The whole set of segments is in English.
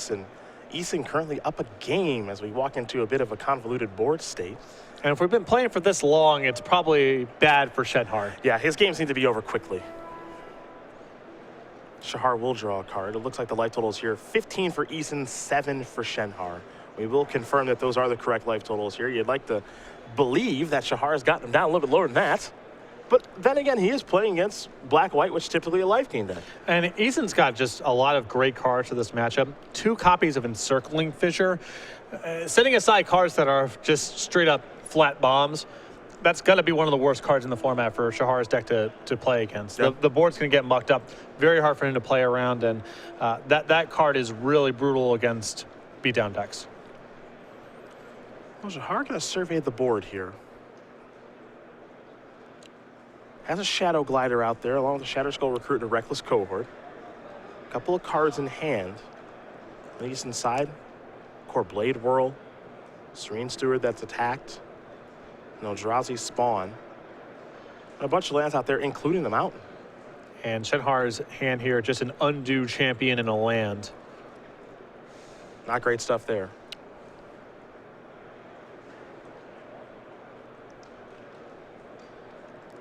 Eason. Eason currently up a game as we walk into a bit of a convoluted board state. And if we've been playing for this long, it's probably bad for Shenhar. Yeah, his games need to be over quickly. Shahar will draw a card. It looks like the life totals here, 15 for Eason, 7 for Shenhar. We will confirm that those are the correct life totals here. You'd like to believe that Shahar has gotten him down a little bit lower than that. But then again, he is playing against black-white, which is typically a life gain deck. And Eason's got just a lot of great cards for this matchup. 2 copies of Encircling Fissure. Setting aside cards that are just straight-up flat bombs, that's going to be one of the worst cards in the format for Shahar's deck to play against. Yep. The board's going to get mucked up. Very hard for him to play around, and that card is really brutal against beatdown decks. Well, Shahar going to survey the board here. Has a Shadow Glider out there, along with a Shatter Skull Recruit and a Reckless Cohort. A couple of cards in hand. Eason side, Core Blade Whirl, Serene Steward that's attacked, no Eldrazi Spawn. A bunch of lands out there, including the Mountain. And Shenhar's hand here, just an Undo Champion in a land. Not great stuff there.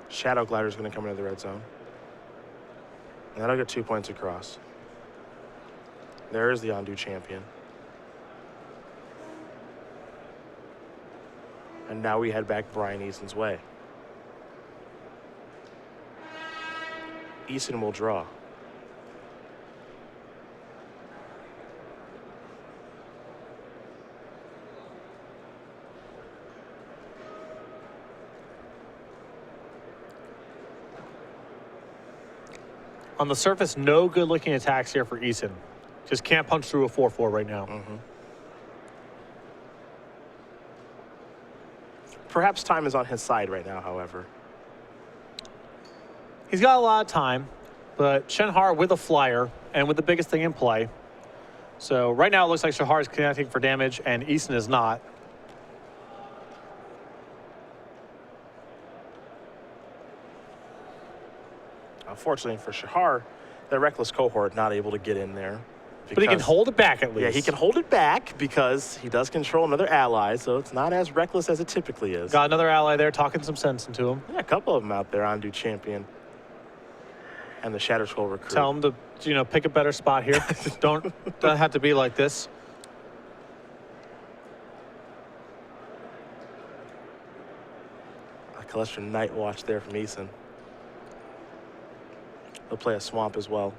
Shadow Glider is going to come into the red zone. And that'll get 2 points across. There is the Undo Champion. And now we head back Brian Eason's way. Eason will draw. On the surface, no good-looking attacks here for Eason. Just can't punch through a 4/4 right now. Perhaps time is on his side right now, however. He's got a lot of time, but Shenhar with a flyer and with the biggest thing in play. So right now it looks like Shahar is connecting for damage and Eason is not. Unfortunately for Shahar, the Reckless Cohort not able to get in there. But he can hold it back at least. Yeah, he can hold it back because he does control another ally, so it's not as reckless as it typically is. Got another ally there talking some sense into him. Yeah, a couple of them out there, Undo Champion and the Shatter Skull Recruit. Tell him to, pick a better spot here. Don't have to be like this. A Celestial Night Watch there from Eason. He'll play a Swamp as well.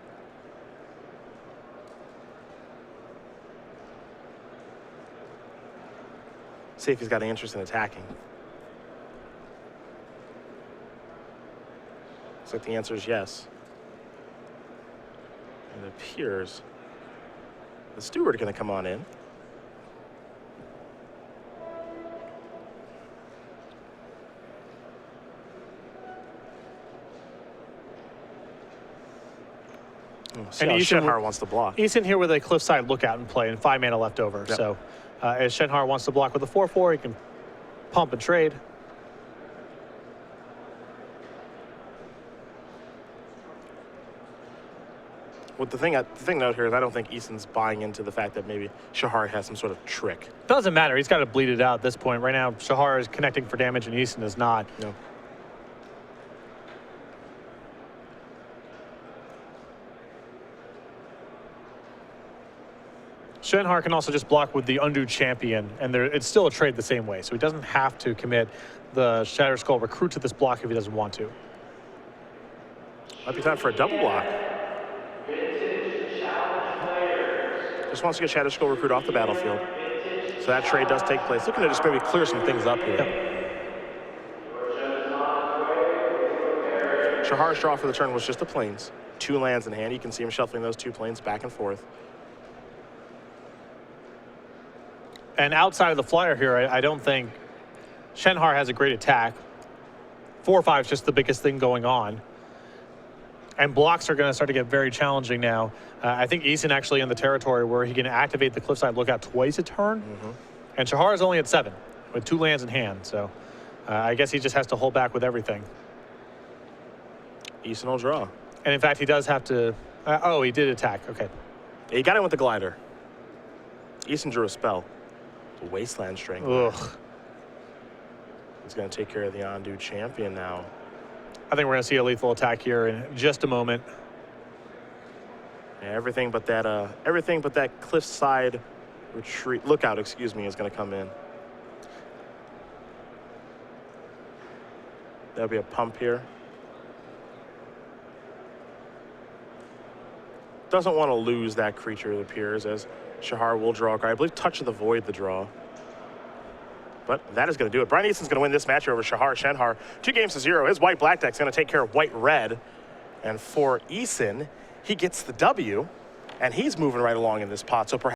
See if he's got any interest in attacking. Looks like the answer is yes. It appears the Steward going to come on in. And Shenhar wants to block. Eason here with a cliffside lookout in play and 5 mana left over. Yep. So as Shenhar wants to block with a 4/4, he can pump and trade. Well, the thing note here is I don't think Eason's buying into the fact that maybe Shahar has some sort of trick. Doesn't matter. He's got to bleed it out at this point. Right now, Shahar is connecting for damage and Eason is not. No. Shenhar can also just block with the Undo Champion, and it's still a trade the same way, so he doesn't have to commit the Shatter Skull Recruit to this block if he doesn't want to. Might be time for a double block. Just wants to get Shatter Skull Recruit off the battlefield. So that trade does take place. Looking to just maybe clear some things up here. Yep. Shahar's draw for the turn was just the plains. 2 lands in hand. You can see him shuffling those 2 plains back and forth. And outside of the flyer here, I don't think Shenhar has a great attack. 4/5 is just the biggest thing going on. And blocks are going to start to get very challenging now. I think Eason actually in the territory where he can activate the Cliffside Lookout twice a turn. And Shahar is only at 7 with 2 lands in hand. So I guess he just has to hold back with everything. Eason will draw. And in fact, he does have to. Oh, he did attack. Okay. Yeah, he got in with the glider. Eason drew a spell. The Wasteland Strength. Ugh. He's going to take care of the Ondu champion now. I think we're going to see a lethal attack here in just a moment. Yeah, everything but that cliffside retreat lookout, excuse me, is going to come in. There'll be a pump here. Doesn't want to lose that creature, it appears, as Shahar will draw a card. I believe Touch of the Void the draw. But that is going to do it. Brian Eason's going to win this match over Shahar Shenhar. 2-0. His white-black deck's going to take care of white-red. And for Eason, he gets the W, and he's moving right along in this pot. So perhaps